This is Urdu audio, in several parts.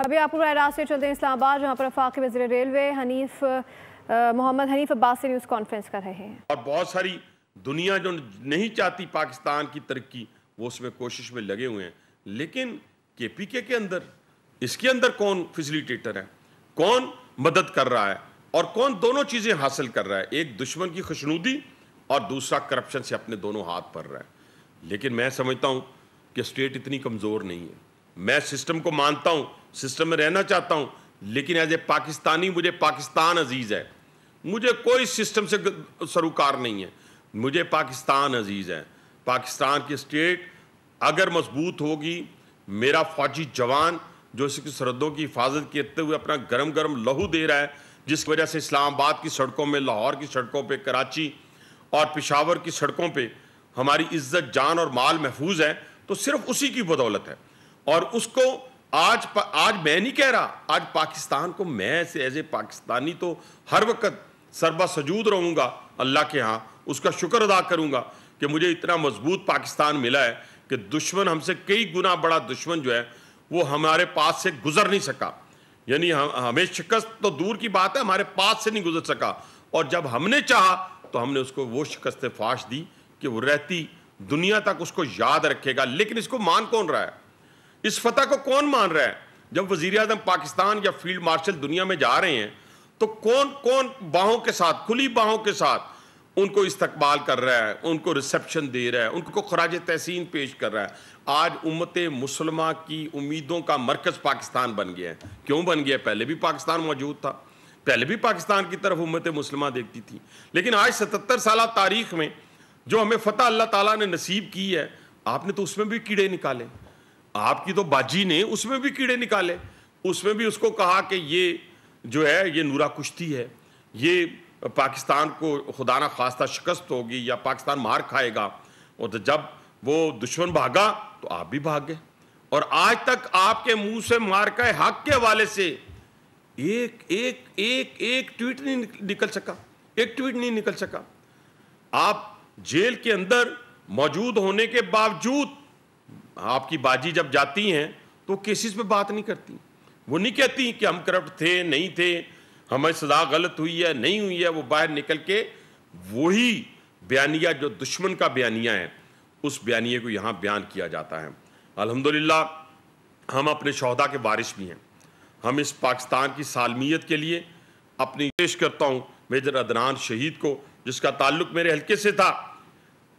ابھی آپ کو براہ راست سے چلتے ہیں اسلام آباد، جہاں پر وفاقی وزیر ریلوے محمد حنیف عباسی نیوز کانفرنس کر رہے ہیں۔ اور بہت ساری دنیا جو نہیں چاہتی پاکستان کی ترقی، وہ اس میں کوشش میں لگے ہوئے ہیں، لیکن کے پی کے اندر اس کے اندر کون فیسیلیٹیٹر ہے، کون مدد کر رہا ہے اور کون دونوں چیزیں حاصل کر رہا ہے؟ ایک دشمن کی خوشنودی اور دوسرا کرپشن سے اپنے دونوں ہاتھ پڑ رہا ہے۔ لیکن میں سمجھتا ہوں کہ اسٹیٹ اتنی کمزور نہیں ہے۔ میں سسٹم کو مانتا ہوں، سسٹم میں رہنا چاہتا ہوں، لیکن ایز اے پاکستانی مجھے پاکستان عزیز ہے، مجھے کوئی سسٹم سے سروکار نہیں ہے، مجھے پاکستان عزیز ہے۔ پاکستان کی اسٹیٹ اگر مضبوط ہوگی، میرا فوجی جوان جو اس کی سرحدوں کی حفاظت کرتے ہوئے اپنا گرم گرم لہو دے رہا ہے، جس وجہ سے اسلام آباد کی سڑکوں میں، لاہور کی سڑکوں پہ، کراچی اور پشاور کی سڑکوں پہ ہماری عزت جان اور مال محفوظ ہے، تو صرف اسی کی بدولت ہے۔ اور اس کو آج میں نہیں کہہ رہا، آج پاکستان کو میں ایز اے پاکستانی تو ہر وقت سربا سجود رہوں گا اللہ کے ہاں، اس کا شکر ادا کروں گا کہ مجھے اتنا مضبوط پاکستان ملا ہے کہ دشمن ہم سے کئی گنا بڑا دشمن جو ہے وہ ہمارے پاس سے گزر نہیں سکا، یعنی ہمیں شکست تو دور کی بات ہے، ہمارے پاس سے نہیں گزر سکا، اور جب ہم نے چاہا تو ہم نے اس کو وہ شکست فاش دی کہ وہ رہتی دنیا تک اس کو یاد رکھے گا۔ لیکن اس کو مان کون رہا ہے؟ اس فتح کو کون مان رہا ہے؟ جب وزیر اعظم پاکستان یا فیلڈ مارشل دنیا میں جا رہے ہیں تو کون باہوں کے ساتھ، کھلی باہوں کے ساتھ ان کو استقبال کر رہا ہے، ان کو ریسیپشن دے رہا ہے، ان کو خراج تحسین پیش کر رہا ہے؟ آج امت مسلمہ کی امیدوں کا مرکز پاکستان بن گیا ہے۔ کیوں بن گیا ہے؟ پہلے بھی پاکستان موجود تھا، پہلے بھی پاکستان کی طرف امت مسلمہ دیکھتی تھی، لیکن آج 77 سالہ تاریخ میں جو ہمیں فتح اللہ تعالیٰ نے نصیب کی ہے، آپ نے تو اس میں بھی کیڑے نکالے، آپ کی تو باجی نے اس میں بھی کیڑے نکالے، اس میں بھی اس کو کہا کہ یہ جو ہے یہ نورا کشتی ہے، یہ پاکستان کو خدا نہ خواستہ شکست ہوگی یا پاکستان مار کھائے گا، اور جب وہ دشمن بھاگا تو آپ بھی بھاگ گئے، اور آج تک آپ کے منہ سے مارکہ حق کے حوالے سے ایک ٹویٹ نہیں نکل سکا، ایک ٹویٹ نہیں نکل سکا۔ آپ جیل کے اندر موجود ہونے کے باوجود آپ کی باجی جب جاتی ہیں تو کیسز پہ بات نہیں کرتی، وہ نہیں کہتی کہ ہم کرپٹ تھے، نہیں تھے، ہمیں سزا غلط ہوئی ہے، نہیں ہوئی ہے، وہ باہر نکل کے وہی بیانیہ جو دشمن کا بیانیہ ہے، اس بیانیے کو یہاں بیان کیا جاتا ہے۔ الحمدللہ ہم اپنے شہداء کے وارث بھی ہیں۔ ہم اس پاکستان کی سالمیت کے لیے اپنی پیش کرتا ہوں میجر عدنان شہید کو، جس کا تعلق میرے حلقے سے تھا،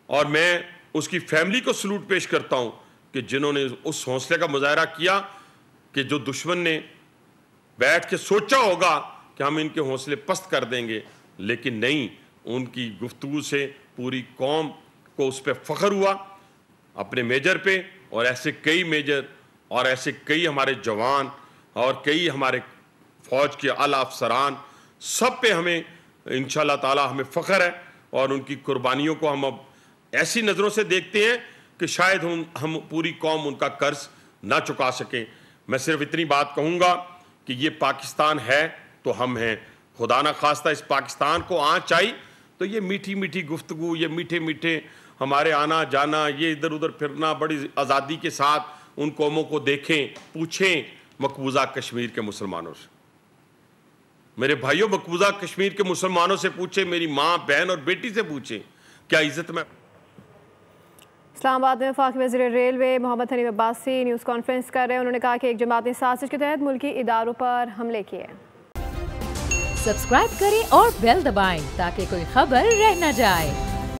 اور میں اس کی فیملی کو سلوٹ پیش کرتا ہوں کہ جنہوں نے اس حوصلے کا مظاہرہ کیا کہ جو دشمن نے بیٹھ کے سوچا ہوگا کہ ہم ان کے حوصلے پست کر دیں گے، لیکن نہیں، ان کی گفتگو سے پوری قوم کو اس پہ فخر ہوا، اپنے میجر پہ، اور ایسے کئی میجر اور ایسے کئی ہمارے جوان اور کئی ہمارے فوج کے اعلیٰ افسران، سب پہ ہمیں انشاءاللہ تعالی ہمیں فخر ہے، اور ان کی قربانیوں کو ہم اب ایسی نظروں سے دیکھتے ہیں کہ شاید ہم پوری قوم ان کا قرض نہ چکا سکیں۔ میں صرف اتنی بات کہوں گا کہ یہ پاکستان ہے تو ہم ہیں، خدا نہ خواستہ اس پاکستان کو آنچ آئی تو یہ میٹھی میٹھی گفتگو، یہ میٹھے میٹھے ہمارے آنا جانا، یہ ادھر ادھر پھرنا، بڑی آزادی کے ساتھ ان قوموں کو دیکھیں، پوچھیں مقبوضہ کشمیر کے مسلمانوں سے، میرے بھائیوں، مقبوضہ کشمیر کے مسلمانوں سے پوچھیں، میری ماں بہن اور بیٹی سے پوچھیں، کیا عزت میں۔ اسلام آباد میں وفاقی وزیر ریلوے محمد حنیف عباسی نیوز کانفرنس کر رہے ہیں۔ انہوں نے کہا کہ ایک جماعت نے سازش کے تحت ملکی اداروں پر حملے کیے۔ سبسکرائب کریں اور بیل دبائیں تاکہ کوئی خبر رہ نہ جائے۔